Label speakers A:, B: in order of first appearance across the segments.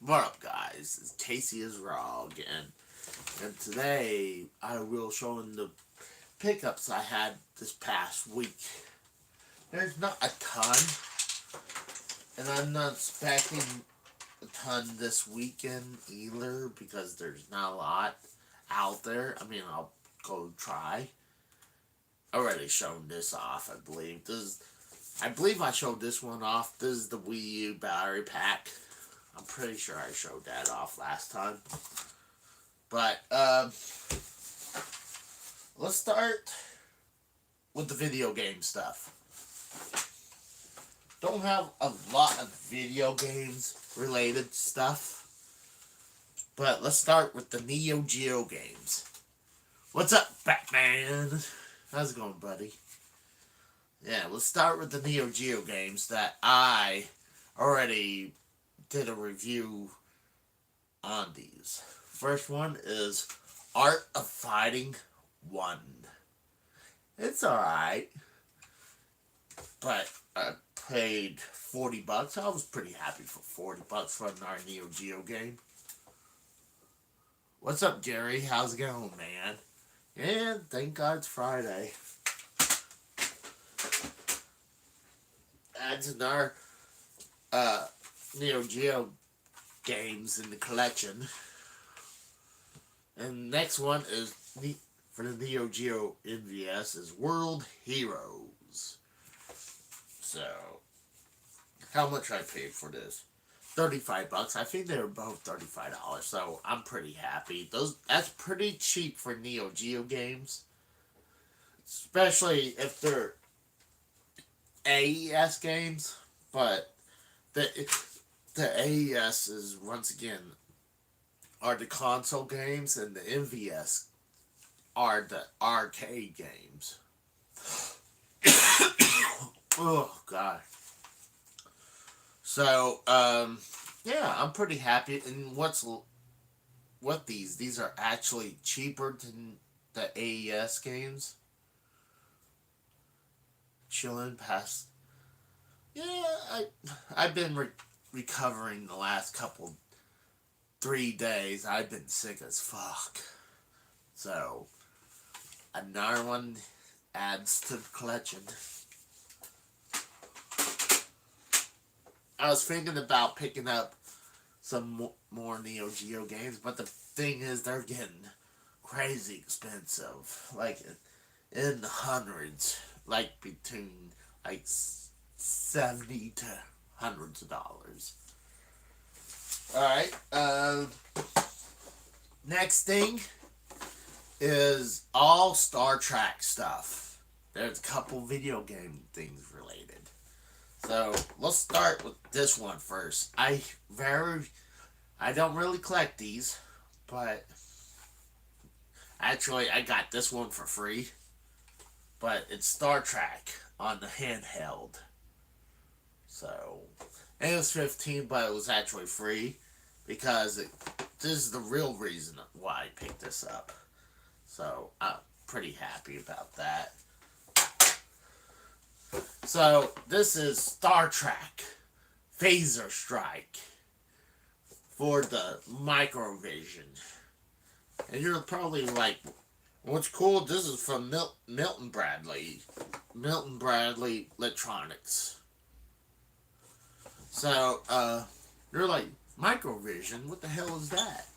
A: What up, guys? It's Casey is Raw again, and today I will show the pickups I had this past week. There's not a ton, and I'm not expecting a ton this weekend either because there's not a lot out there. I mean, I'll go try. Already shown this off, I believe. I believe I showed this one off. This is the Wii U battery pack. I'm pretty sure I showed that off last time. But, let's start with the video game stuff. Don't have a lot of video games related stuff. But let's start with the Neo Geo games. What's up, Batman? How's it going, buddy? Yeah, let's start with the Neo Geo games that I already did a review on these. First one is Art of Fighting 1. It's alright, but I paid $40. I was pretty happy for $40 for our Neo Geo game. What's up, Jerry? How's it going, man? Yeah, thank God it's Friday. Adds another Neo Geo games in the collection. And next one is for the Neo Geo NVS is World Heroes. So, how much I paid for this? $35. I think they were both $35, so I'm pretty happy. That's pretty cheap for Neo Geo games, especially if they're AES games. But the AES is, once again, are the console games, and the NVS are the arcade games. Oh God. So, yeah, I'm pretty happy. And these are actually cheaper than the AES games. Chilling past. Yeah, I've been recovering the last 3 days. I've been sick as fuck. So, another one adds to the collection. I was thinking about picking up some more Neo Geo games, but the thing is, they're getting crazy expensive. Like, in the hundreds. Like, between, like, 70 to hundreds of dollars. Alright, next thing is all Star Trek stuff. There's a couple video game things related. So, let's start with this one first. I don't really collect these, but actually I got this one for free. But it's Star Trek on the handheld. So, and it was $15, but it was actually free because this is the real reason why I picked this up. So, I'm pretty happy about that. So, this is Star Trek Phaser Strike for the Microvision. And you're probably like, what's cool, this is from Milton Bradley Electronics. So, you're like, Microvision, what the hell is that?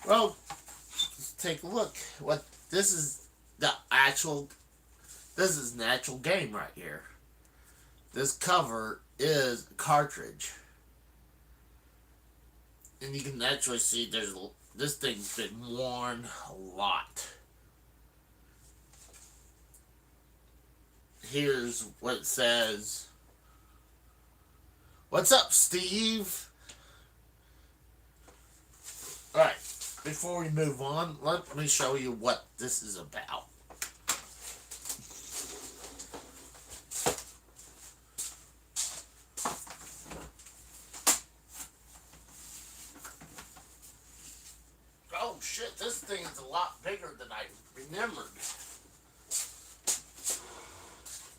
A: Well, let's take a look. This is an actual game right here. This cover is a cartridge. And you can actually see this thing's been worn a lot. Here's what it says. What's up, Steve? Alright, before we move on, let me show you what this is about. Oh shit, this thing is a lot bigger than I remembered.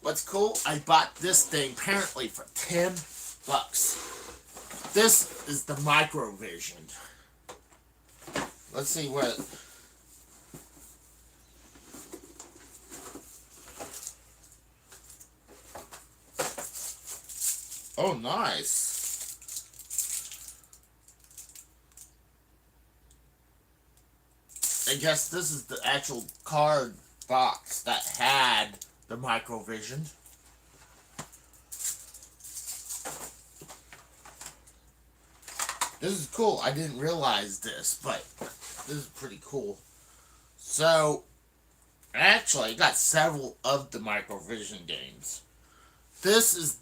A: What's cool, I bought this thing apparently for $10. This is the Microvision. Let's see what... Oh, nice. I guess this is the actual card box that had the Microvision. This is cool. I didn't realize this, but this is pretty cool. So, actually, I got several of the Microvision games. This is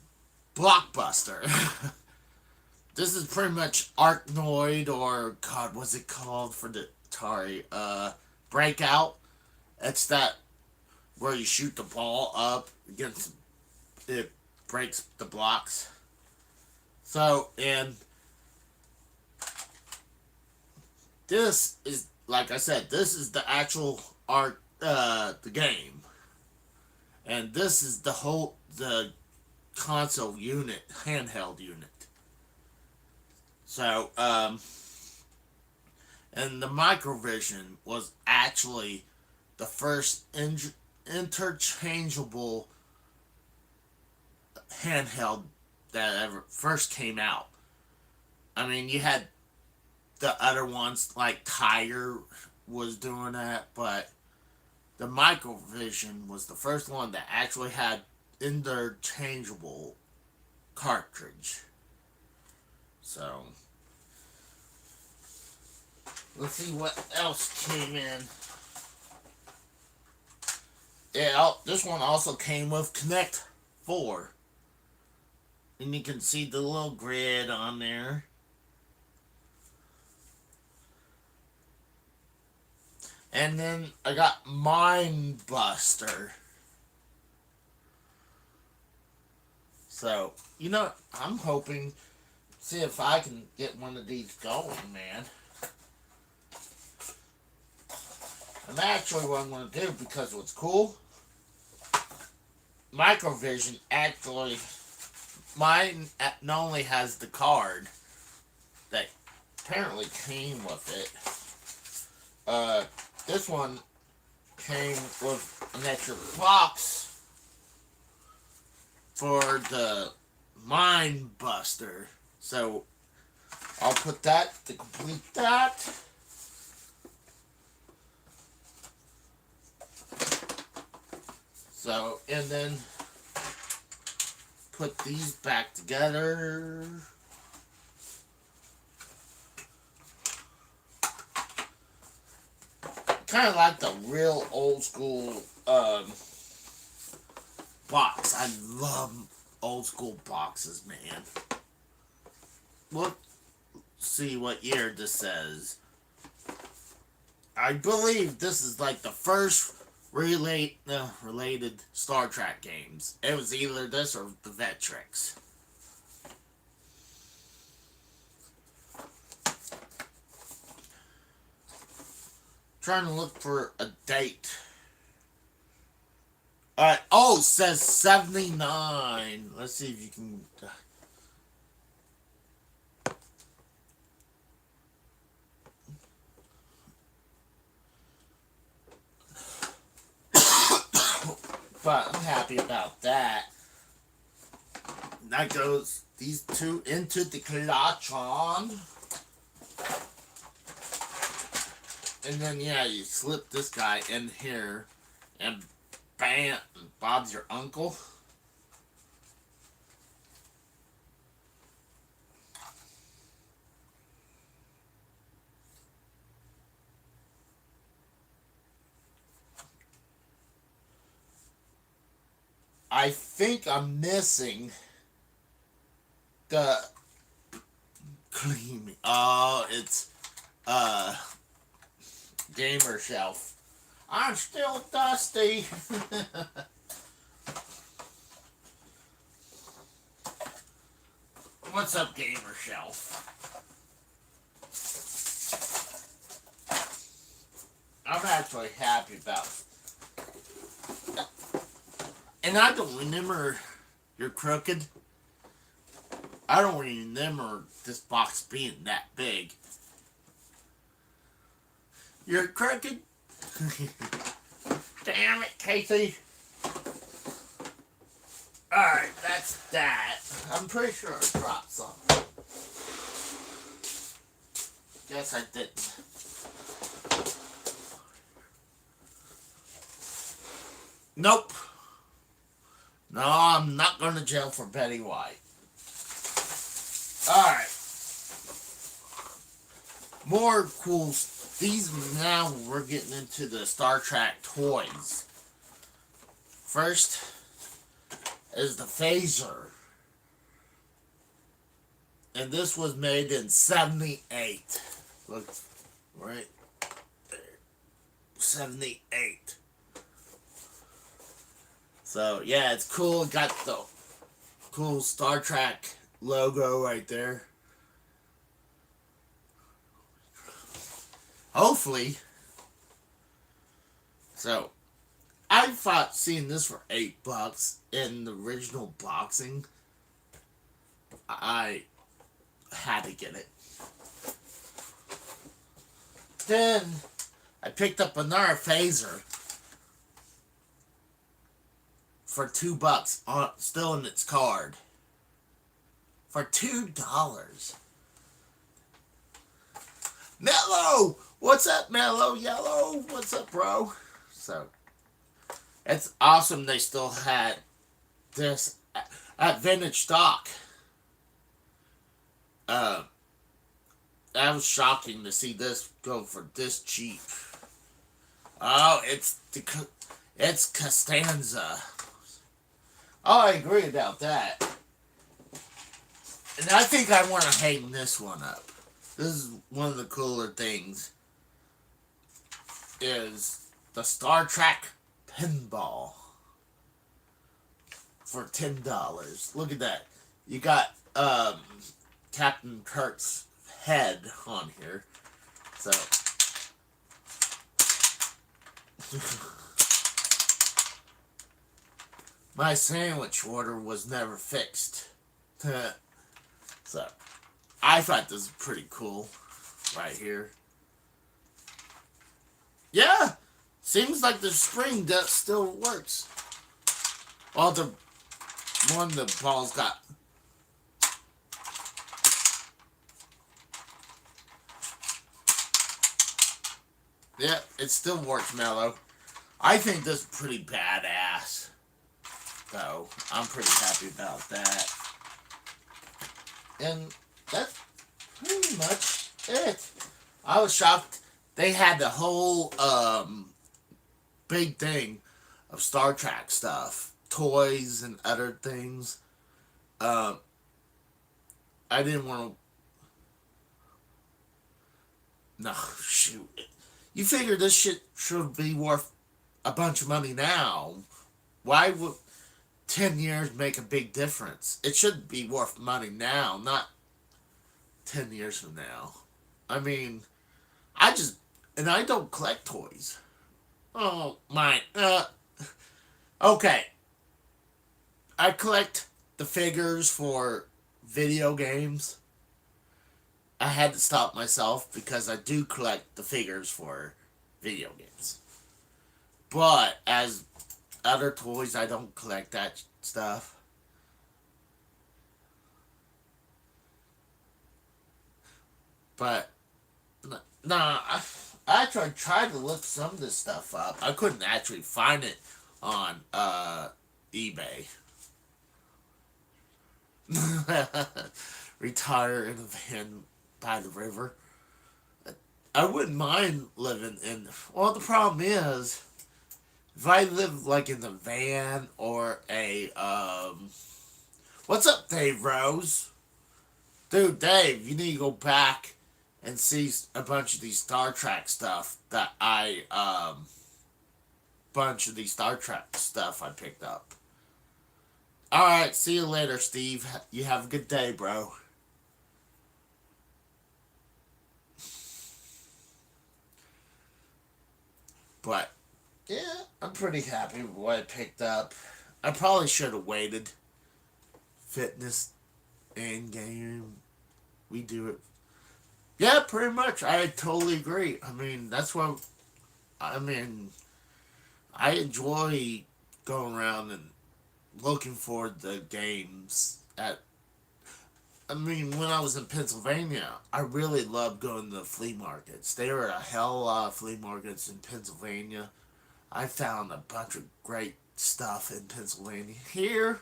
A: Blockbuster. This is pretty much Arkanoid, or, God, what's it called for the Atari? Breakout. It's that where you shoot the ball up against, it breaks the blocks. So, and this is, like I said, this is the actual the game. And this is the console unit, handheld unit. So, and the Microvision was actually the first interchangeable handheld that ever first came out. I mean, you had the other ones, like Tiger was doing that, but the Microvision was the first one that actually had interchangeable cartridge. So, let's see what else came in. Yeah, this one also came with Connect 4. And you can see the little grid on there. And then I got Mind Buster. So, you know, I'm hoping, see if I can get one of these going, man. And actually what I'm going to do, because what's cool, Microvision actually, mine not only has the card that apparently came with it, this one came with an extra box for the Mind Buster. So I'll put that to complete that. So, and then put these back together. Kind of like the real old school box. I love old school boxes, man. Let's see what year this says. I believe this is like the first related Star Trek games. It was either this or the Vectrex. Trying to look for a date. Alright, oh, it says 79. Let's see if you can... But I'm happy about that. That goes these two into the collection. And then, yeah, you slip this guy in here, and bam, Bob's your uncle. I think I'm missing the clean. Oh, it's gamer shelf. I'm still dusty. What's up, gamer shelf? I'm actually happy about it. And I don't remember You're Crooked. I don't even remember this box being that big. You're crooked? Damn it, Casey. Alright, that's that. I'm pretty sure I dropped something. Guess I didn't. Nope. No, I'm not going to jail for Betty White. Alright. More cool. Now we're getting into the Star Trek toys. First is the phaser. And this was made in 78. Look, right there. 78. So, yeah, it's cool. It got the cool Star Trek logo right there. Hopefully. So, I thought seeing this for $8 in the original boxing, I had to get it. Then, I picked up another phaser for $2, still in its card. For $2. Mellow! What's up, Mellow Yellow? What's up, bro? So, it's awesome they still had this at vintage stock. That was shocking to see this go for this cheap. Oh, it's Costanza. Oh, I agree about that. And I think I want to hang this one up. This is one of the cooler things. Is the Star Trek Pinball. For $10. Look at that. You got Captain Kirk's head on here. So my sandwich order was never fixed. So I thought this was pretty cool right here. Yeah, seems like the spring still works. Well, the one the ball's got. Yeah, it still works, Mellow. I think this is pretty badass. So, I'm pretty happy about that. And that's pretty much it. I was shocked. They had the whole big thing of Star Trek stuff. Toys and other things. I didn't want to... No, shoot. You figure this shit should be worth a bunch of money now. Why would 10 years make a big difference? It should be worth money now, not 10 years from now. I mean, and I don't collect toys. Oh, my, okay. I collect the figures for video games. I had to stop myself because I do collect the figures for video games. But as other toys, I don't collect that stuff. But, nah, I actually tried to look some of this stuff up. I couldn't actually find it on eBay. Retire in a van by the river. I wouldn't mind living in... Well, the problem is, if I live, like, in the van or a, What's up, Dave Rose? Dude, Dave, you need to go back and see a bunch of these Star Trek stuff that bunch of these Star Trek stuff I picked up. Alright, see you later, Steve. You have a good day, bro. But, yeah, I'm pretty happy with what I picked up. I probably should have waited. Fitness in game. We do it. Yeah, pretty much. I totally agree. I mean, that's what I mean. I enjoy going around and looking for the games at. I mean, when I was in Pennsylvania, I really loved going to the flea markets. There were a hell of a lot of flea markets in Pennsylvania. I found a bunch of great stuff in Pennsylvania. Here,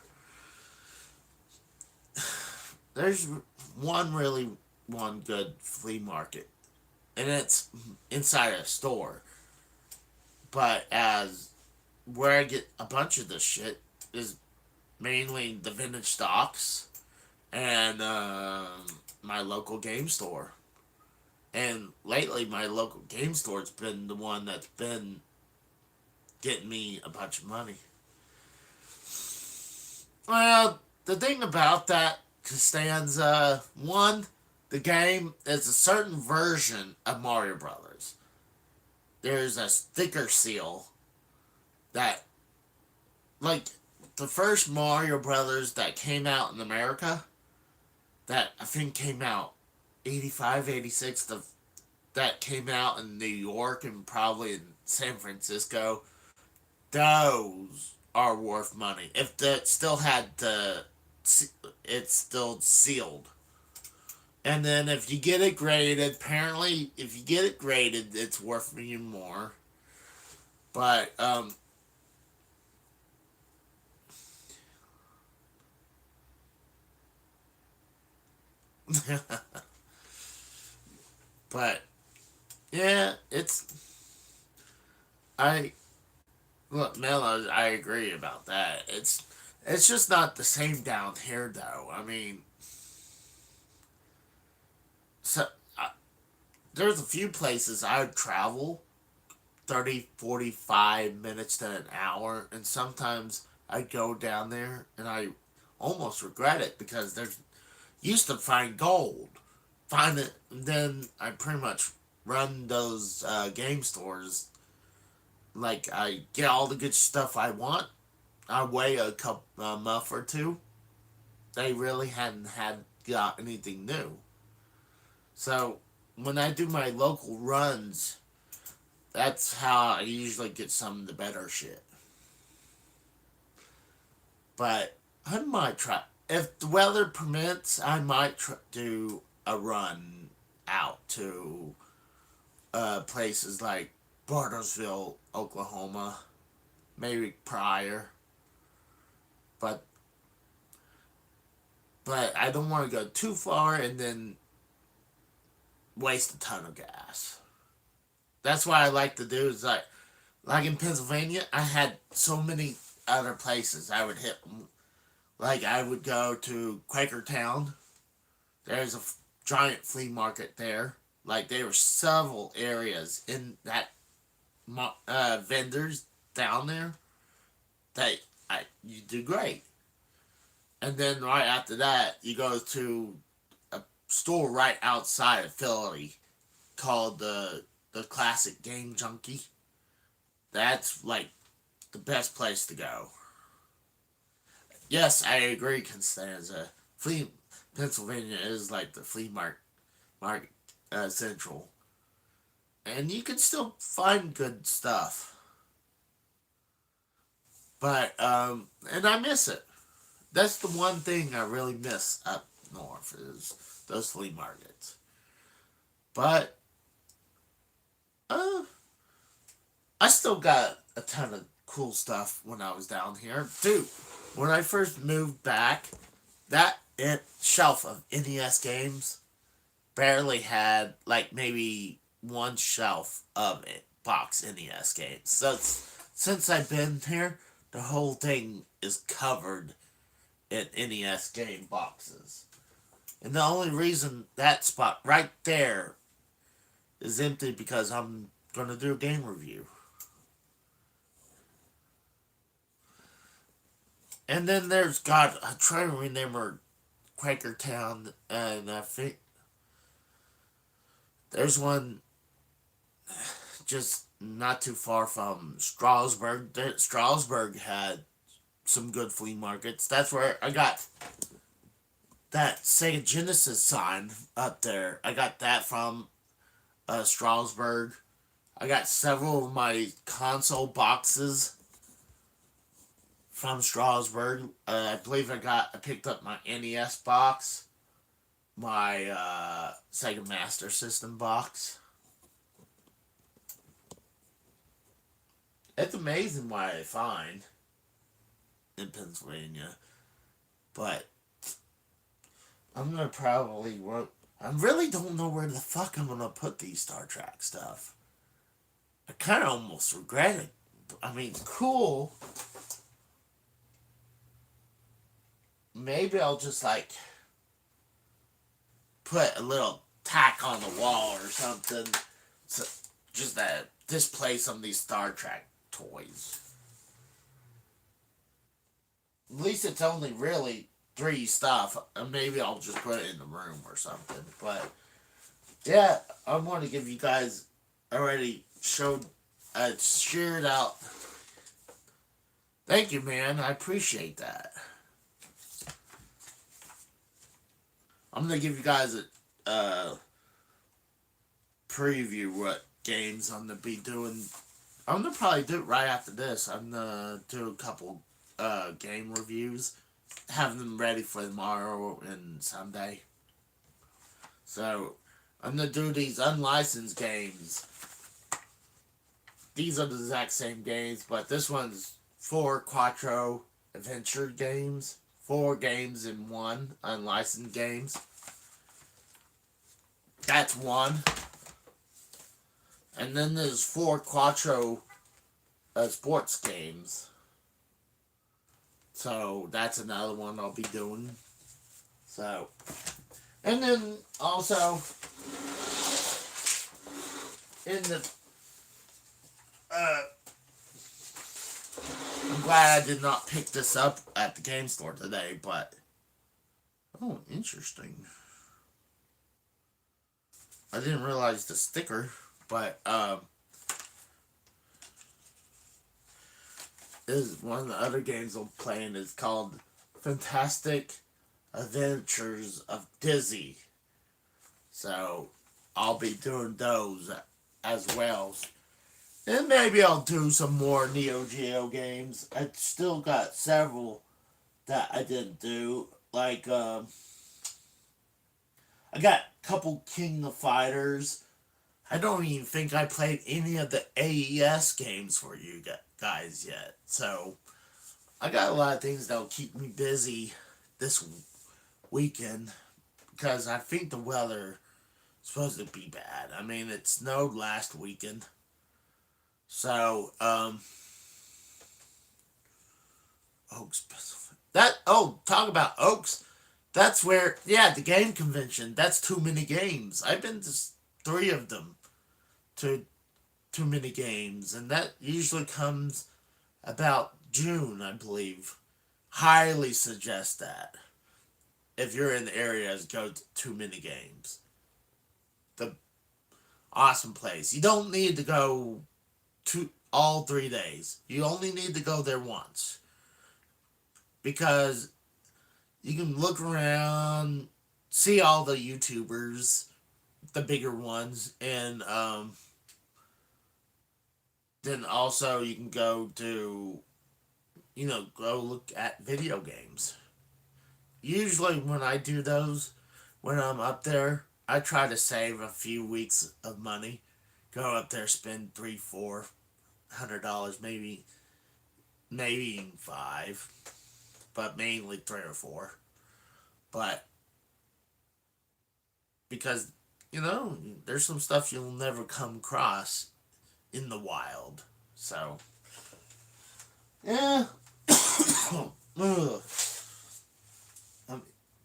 A: there's one good flea market, and it's inside a store. But as where I get a bunch of this shit is mainly the vintage stocks and my local game store. And lately, my local game store's been the one that's been getting me a bunch of money. Well, the thing about that, Costanza, one, the game is a certain version of Mario Brothers. There's a sticker seal that, like, the first Mario Brothers that came out in America, that I think came out 85, 86, that came out in New York and probably in San Francisco, those are worth money. If that still had the, it's still sealed. And then if you get it graded, apparently if you get it graded, it's worth you more. But but yeah, I look, Mel, I agree about that. It's just not the same down here, though. I mean, so there's a few places I would travel 30, 45 minutes to an hour, and sometimes I go down there and I almost regret it because there's used to find gold, find it, and then I pretty much run those game stores. Like I get all the good stuff I want. I weigh a muff or two. They really hadn't got anything new. So when I do my local runs, that's how I usually get some of the better shit. But I might try. If the weather permits, I might do a run out to places like Bartlesville, Oklahoma, maybe Pryor. But I don't want to go too far and then waste a ton of gas. That's what I like to do. Is like in Pennsylvania, I had so many other places I would hit. Like I would go to Quakertown. There's a giant flea market there. Like there were several areas in that vendors down there that you do great. And then right after that, you go to a store right outside of Philly called the Classic Game Junkie. That's like the best place to go. Yes, I agree, Constanza. Pennsylvania is like the flea market central, and you can still find good stuff. But and I miss it. That's the one thing I really miss up north is those flea markets. But uh, I still got a ton of cool stuff when I was down here. Dude, when I first moved back, that shelf of NES games barely had like maybe one shelf of it box NES games. So since I've been here, the whole thing is covered in NES game boxes. And the only reason that spot right there is empty because I'm gonna do a game review. And then there's God, I'm trying to remember Quakertown, and I think there's one just not too far from Strasburg. Strasburg had some good flea markets. That's where I got that Sega Genesis sign up there. I got that from Strasbourg. I got several of my console boxes from Strasbourg. I believe I picked up my NES box, my Sega Master System box. It's amazing what I find in Pennsylvania, but I'm gonna probably work. I really don't know where the fuck I'm gonna put these Star Trek stuff. I kind of almost regret it. I mean, cool. Maybe I'll just like put a little tack on the wall or something, so just to display some of these Star Trek toys. At least it's only really 3 stuff. Maybe I'll just put it in the room or something. But yeah, I want to give you guys already shared out. Thank you, man. I appreciate that. I'm gonna give you guys a preview what games I'm gonna be doing. I'm gonna probably do it right after this. I'm gonna do a couple game reviews, have them ready for tomorrow and Sunday. So I'm gonna do these unlicensed games. These are the exact same games, but this one's 4 Quattro adventure games. 4 games in 1 unlicensed games. That's one. And then there's 4 Quattro sports games. So that's another one I'll be doing. So, and then also in the I'm glad I did not pick this up at the game store today, but oh, interesting. I didn't realize the sticker, but is one of the other games I'm playing is called Fantastic Adventures of Dizzy. So I'll be doing those as well. And maybe I'll do some more Neo Geo games. I still got several that I didn't do. Like, I got a couple King of Fighters. I don't even think I played any of the AES games for you guys yet. So, I got a lot of things that'll keep me busy this weekend. Because I think the weather is supposed to be bad. I mean, it snowed last weekend. So, Oaks. Talk about Oaks. That's where, the game convention. That's too many games. I've been to 3 of them. To too many games. And that usually comes about June, I believe. Highly suggest that. If you're in the area, go to Too Many Games. The awesome place. You don't need to go to all 3 days. You only need to go there once. Because you can look around, see all the YouTubers, the bigger ones, and then also you can go to, go look at video games. Usually when I do those, when I'm up there, I try to save a few weeks of money. Go up there, spend $300-$400, maybe even $5, but mainly 3 or 4. But because there's some stuff you'll never come across in the wild. So yeah.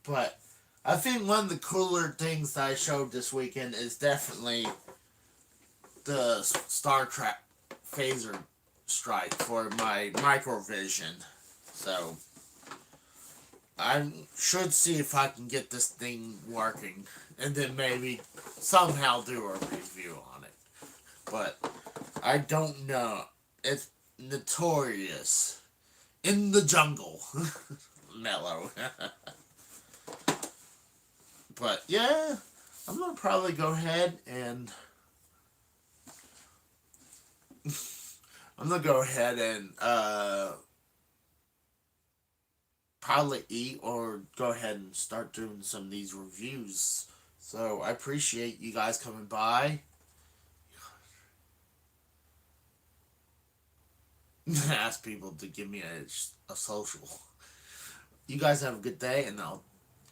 A: But I think one of the cooler things that I showed this weekend is definitely the Star Trek phaser strike for my microvision. So I should see if I can get this thing working, and then maybe somehow do a review on it. But I don't know. It's notorious. In the jungle. Mellow. But yeah, I'm gonna probably go ahead and probably eat or go ahead and start doing some of these reviews. So I appreciate you guys coming by. Ask people to give me a social. You guys have a good day, and I'll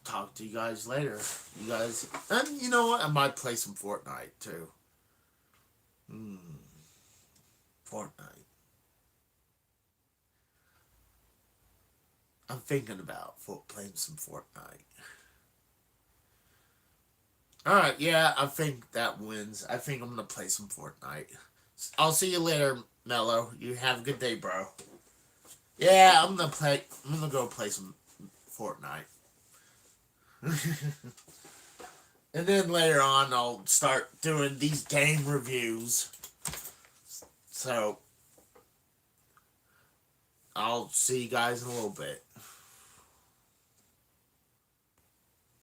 A: talk to you guys later. You guys, and you know what? I might play some Fortnite too. Fortnite. I'm thinking about playing some Fortnite. Alright, yeah, I think that wins. I think I'm gonna play some Fortnite. I'll see you later, Mello. You have a good day, bro. Yeah, I'm gonna go play some Fortnite. And then later on, I'll start doing these game reviews. So, I'll see you guys in a little bit.